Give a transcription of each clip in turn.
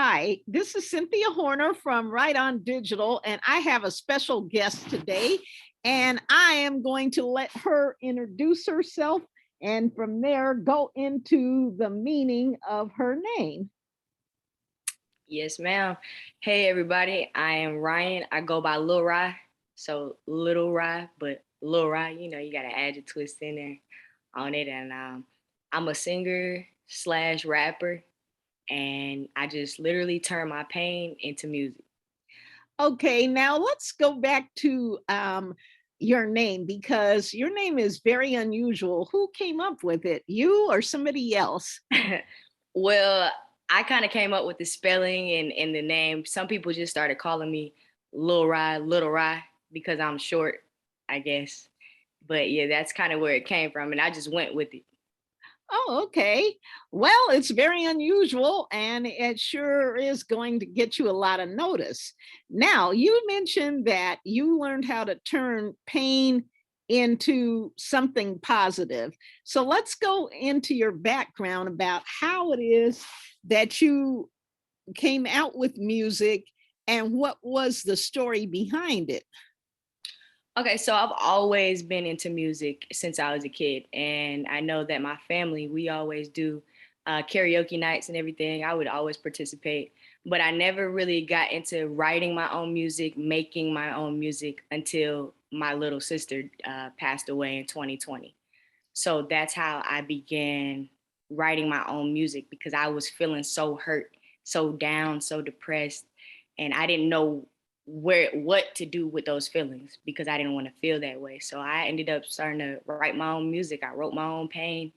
Hi, this is Cynthia Horner from Right On Digital, and I have a special guest today. And I am going to let her introduce herself and from there go into the meaning of her name. Yes, ma'am. Hey, everybody. I am Ryan. I go by LuhRy. So Little Rye, but LuhRy, you got to add your twist in there on it. And I'm a singer slash rapper. And I just literally turn my pain into music. Okay, now let's go back to your name because your name is very unusual. Who came up with it? You or somebody else? Well, I kind of came up with the spelling and the name. Some people just started calling me LuhRy, Little Rye, because I'm short, I guess. But yeah, that's kind of where it came from. And I just went with it. Oh, okay. Well, it's very unusual and it sure is going to get you a lot of notice. Now, you mentioned that you learned how to turn pain into something positive. So let's go into your background about how it is that you came out with music and what was the story behind it. Okay, so I've always been into music since I was a kid. And I know that my family, we always do karaoke nights and everything. I would always participate. But I never really got into writing my own music, making my own music until my little sister passed away in 2020. So that's how I began writing my own music because I was feeling so hurt, so down, so depressed, and I didn't know what to do with those feelings because I didn't want to feel that way. So I ended up starting to write my own music. I wrote my own pain,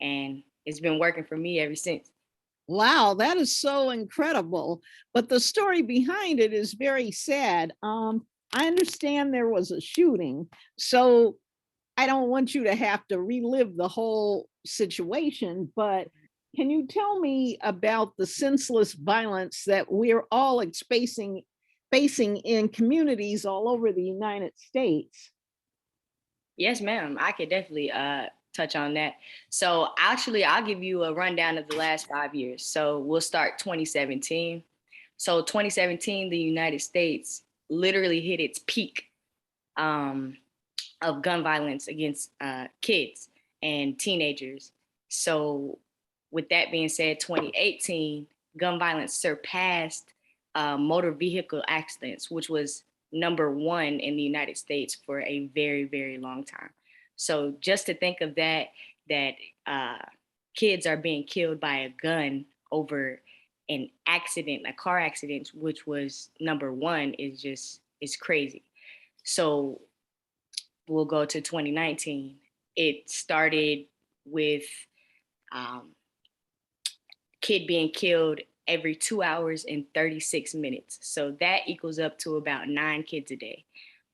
and it's been working for me ever since. Wow, that is so incredible. But the story behind it is very sad. I understand there was a shooting. So I don't want you to have to relive the whole situation, but can you tell me about the senseless violence that we're all facing in communities all over the United States? Yes, ma'am. I could definitely touch on that. So actually, I'll give you a rundown of the last 5 years. So we'll start 2017. So 2017, the United States literally hit its peak um, of gun violence against kids and teenagers. So with that being said, 2018, gun violence surpassed motor vehicle accidents, which was number one in the United States for a very, very long time. So just to think of that, that uh, kids are being killed by a gun over an accident, a car accident, which was number one, is crazy. So we'll go to 2019. It started with um, kid being killed every 2 hours and 36 minutes. So that equals up to about 9 kids a day,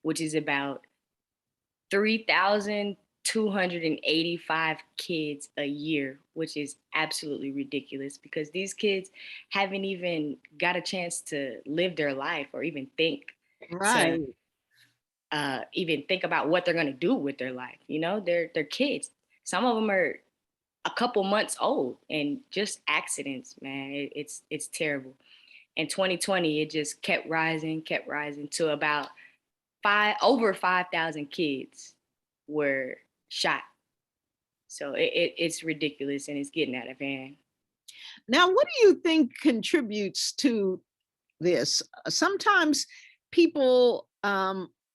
which is about 3,285 kids a year, which is absolutely ridiculous because these kids haven't even got a chance to live their life or to Right. even think about what they're gonna do with their life. They're kids. Some of them are a couple months old, and just accidents, man. It's terrible. In 2020, it just kept rising to about over 5,000 kids were shot. So it's ridiculous, and it's getting out of hand. Now, what do you think contributes to this? Sometimes people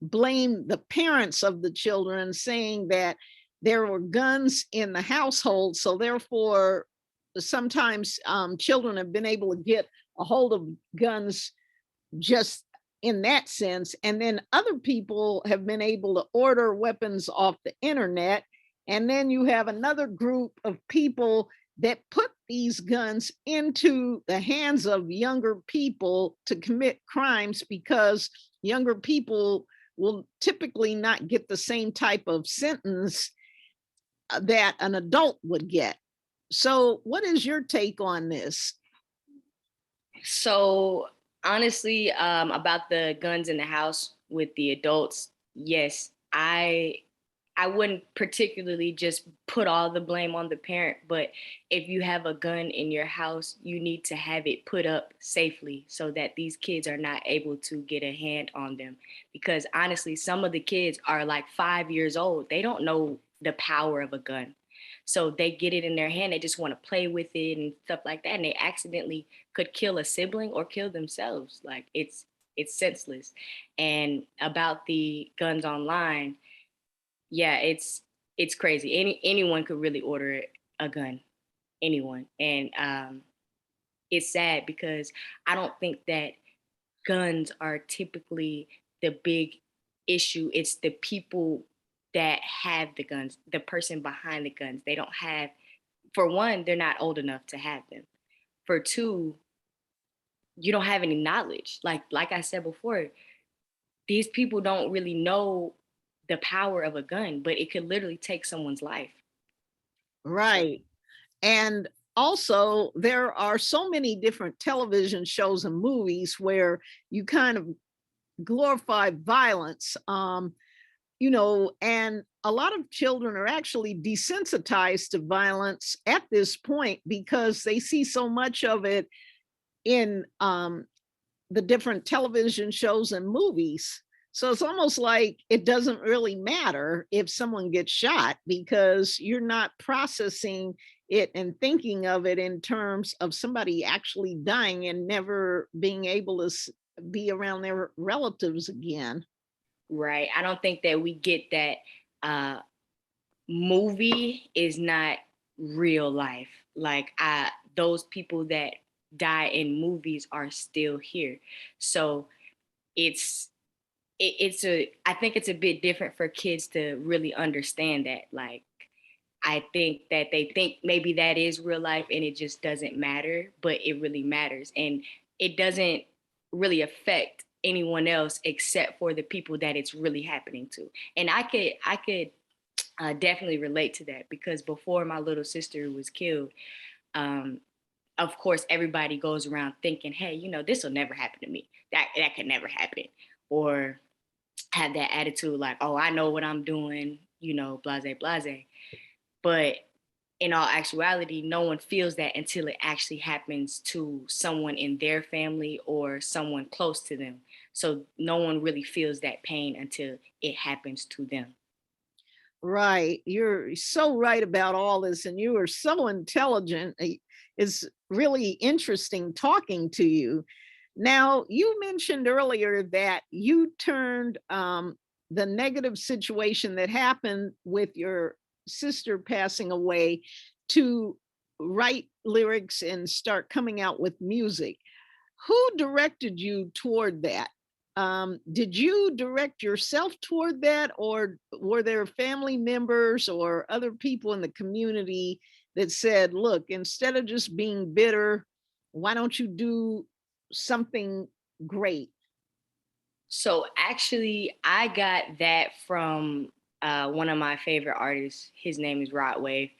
blame the parents of the children, saying that there were guns in the household. So, therefore, sometimes children have been able to get a hold of guns just in that sense. And then other people have been able to order weapons off the internet. And then you have another group of people that put these guns into the hands of younger people to commit crimes because younger people will typically not get the same type of sentence that an adult would get. So, what is your take on this? So honestly, about the guns in the house with the adults, yes, I wouldn't particularly just put all the blame on the parent, but if you have a gun in your house, you need to have it put up safely so that these kids are not able to get a hand on them. Because honestly, some of the kids are like 5 years old. They don't know the power of a gun. So they get it in their hand, they just want to play with it and stuff like that. And they accidentally could kill a sibling or kill themselves. Like it's senseless. And about the guns online, yeah, it's crazy. Anyone could really order a gun, anyone, and it's sad because I don't think that guns are typically the big issue. It's the people that have the guns, the person behind the guns. They don't have, for one, they're not old enough to have them. For two, you don't have any knowledge. Like I said before, these people don't really know the power of a gun, but it could literally take someone's life. So, Right. And also, there are so many different television shows and movies where you kind of glorify violence. And a lot of children are actually desensitized to violence at this point because they see so much of it in the different television shows and movies. So it's almost like it doesn't really matter if someone gets shot because you're not processing it and thinking of it in terms of somebody actually dying and never being able to be around their relatives again. right. I don't think that we get that uh movie is not real life. Like I those people that die in movies are still here. So it's it's a I think it's a bit different for kids to really understand that. Like I think that they think maybe that is real life and it just doesn't matter, but it really matters. And it doesn't really affect anyone else except for the people that it's really happening to. And I could definitely relate to that because before my little sister was killed, um, of course, everybody goes around thinking, hey, this will never happen to me. That could never happen. Or have that attitude like, oh, I know what I'm doing, blase, blase. But in all actuality, no one feels that until it actually happens to someone in their family or someone close to them. So no one really feels that pain until it happens to them. Right. You're so right about all this, and you are so intelligent. It's really interesting talking to you. Now, you mentioned earlier that you turned the negative situation that happened with your sister passing away to write lyrics and start coming out with music. Who directed you toward that? Did you direct yourself toward that, or were there family members or other people in the community that said, look, instead of just being bitter, why don't you do something great? So actually, I got that from one of my favorite artists. His name is Rod Wave.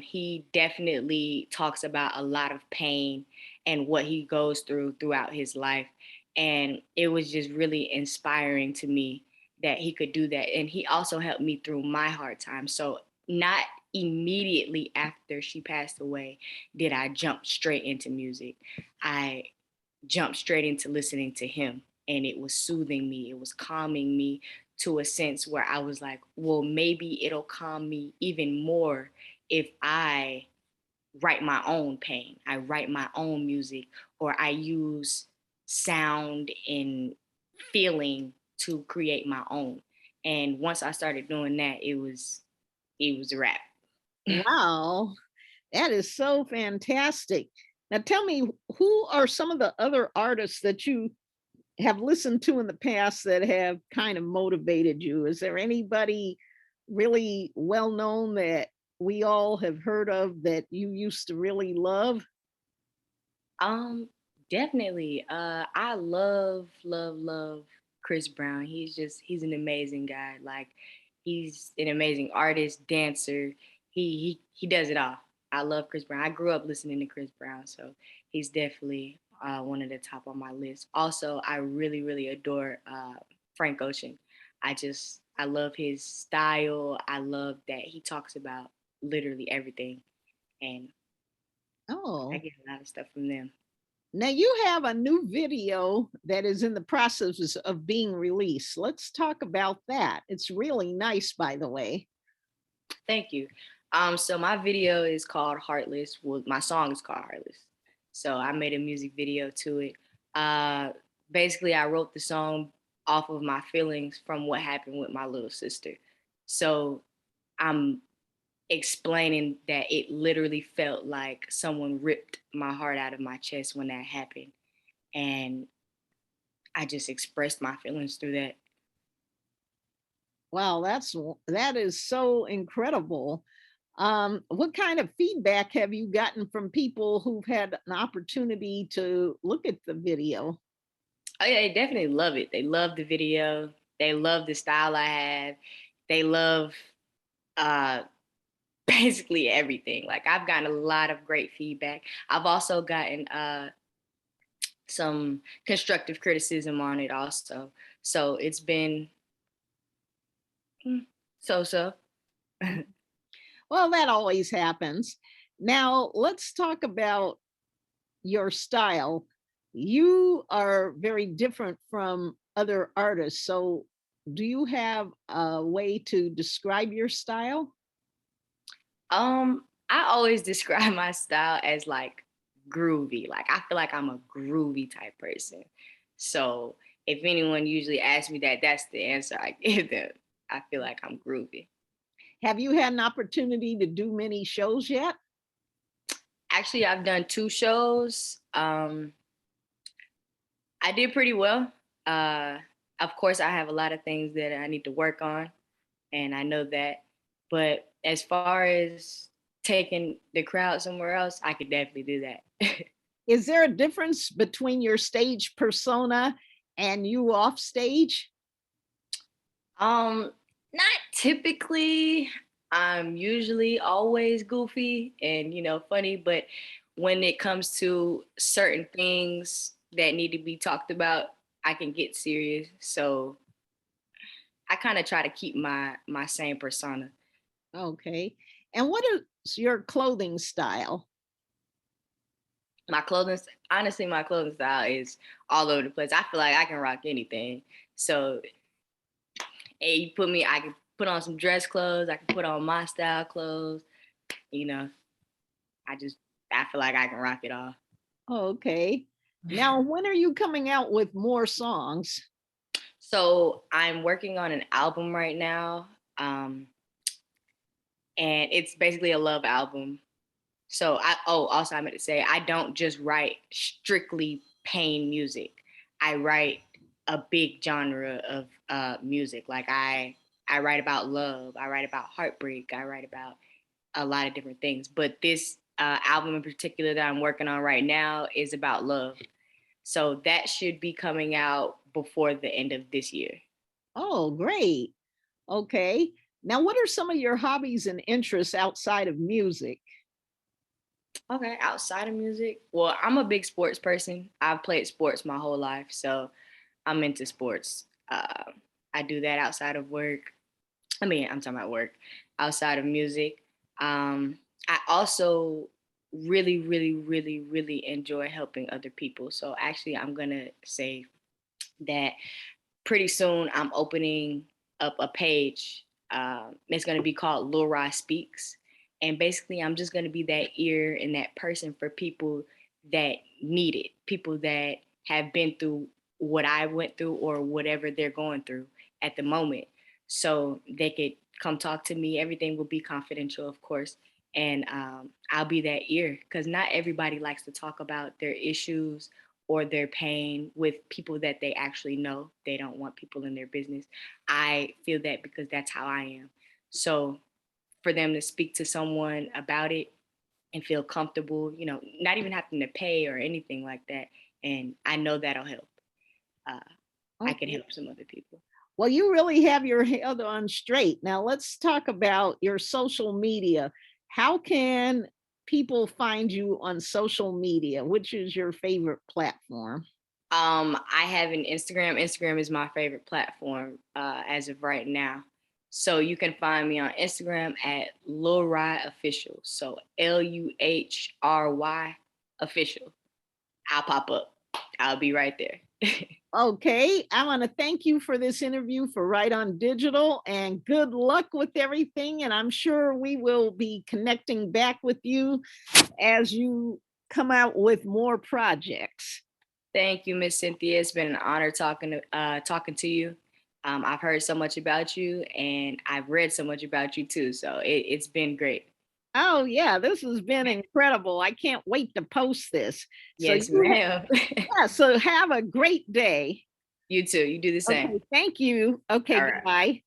He definitely talks about a lot of pain and what he goes through throughout his life. And it was just really inspiring to me that he could do that. And he also helped me through my hard time. So, not immediately after she passed away did I jump straight into music. I jumped straight into listening to him, and it was soothing me, it was calming me to a sense where I was like, well, maybe it'll calm me even more if I write my own pain, I write my own music, or I use sound and feeling to create my own. And once I started doing that, it was a wrap. Wow, that is so fantastic. Now, tell me, who are some of the other artists that you have listened to in the past that have kind of motivated you? Is there anybody really well known that we all have heard of that you used to really love? Um, Definitely. I love, love, love Chris Brown. He's an amazing guy. Like he's an amazing artist, dancer. He does it all. I love Chris Brown. I grew up listening to Chris Brown, so he's definitely one of the top on my list. Also, I really, really adore Frank Ocean. I just I love his style. I love that he talks about literally everything. And I Oh, get a lot of stuff from them. now you have a new video that is in the process of being released. Let's talk about that. It's really nice, by the way. Thank you. So my video is called Heartless. Well, my song is called Heartless. So I made a music video to it. Uh, Basically, I wrote the song off of my feelings from what happened with my little sister. So I'm explaining that it literally felt like someone ripped my heart out of my chest when that happened. And I just expressed my feelings through that. Wow, that is so incredible. What kind of feedback have you gotten from people who've had an opportunity to look at the video? Oh yeah, they definitely love it. They love the video. They love the style I have. They love uh basically everything. Like I've gotten a lot of great feedback. I've also gotten some constructive criticism on it also. So it's been so. Well, that always happens. Now, let's talk about your style. You are very different from other artists. So, do you have a way to describe your style? I always describe my style as like groovy. Like I feel like I'm a groovy type person. So if anyone usually asks me that, that's the answer I give them. I feel like I'm groovy. Have you had an opportunity to do many shows yet? Actually, I've done 2 shows. I did pretty well. Uh, of course, I have a lot of things that I need to work on, and I know that. But as far as taking the crowd somewhere else, I could definitely do that. Is there a difference between your stage persona and you off stage? Um, Not typically. I'm usually always goofy and funny, but when it comes to certain things that need to be talked about, I can get serious. So I kind of try to keep my same persona. Okay. And what is your clothing style? My clothing, honestly, my clothing style is all over the place. I feel like I can rock anything. So, hey, you put me, I can put on some dress clothes. I can put on my style clothes. You know, I just, I feel like I can rock it all. Okay. Now, when are you coming out with more songs? So I'm working on an album right now, um, and it's basically a love album. So also I meant to say I don't just write strictly pain music. I write a big genre of music. Like I write about love. I write about heartbreak. I write about a lot of different things. But this album in particular that I'm working on right now is about love. So that should be coming out before the end of this year. Oh, great. Okay. Now, what are some of your hobbies and interests outside of music? Okay, outside of music, well, I'm a big sports person. I've played sports my whole life, so I'm into sports. I do that outside of work. I mean, I'm talking about work, outside of music. Um, I also really enjoy helping other people. So actually, I'm gonna say that pretty soon I'm opening up a page. It's going to be called LuhRy Speaks. And basically, I'm just going to be that ear and that person for people that need it, people that have been through what I went through or whatever they're going through at the moment. So they could come talk to me. Everything will be confidential, of course. And I'll be that ear because not everybody likes to talk about their issues or their pain with people that they actually know. They don't want people in their business. I feel that because that's how I am. So for them to speak to someone about it and feel comfortable, not even having to pay or anything like that. And I know that'll help. Uh, I can Okay. help some other people. Well, you really have your head on straight. Now, let's talk about your social media. How can people find you on social media? Which is your favorite platform? I have an Instagram. Instagram is my favorite platform as of right now. So you can find me on Instagram at LuhRy Official. So LuhRy Official. I'll pop up. I'll be right there. Okay, I want to thank you for this interview for Right on Digital, and good luck with everything. And I'm sure we will be connecting back with you as you come out with more projects. Thank you, Miss Cynthia. It's been an honor talking to you. I've heard so much about you, and I've read so much about you too. So it's been great. Oh yeah, this has been incredible. I can't wait to post this. So Yes, ma'am. yeah, so have a great day. You too. You do the same. Okay, thank you. Okay, All right. goodbye.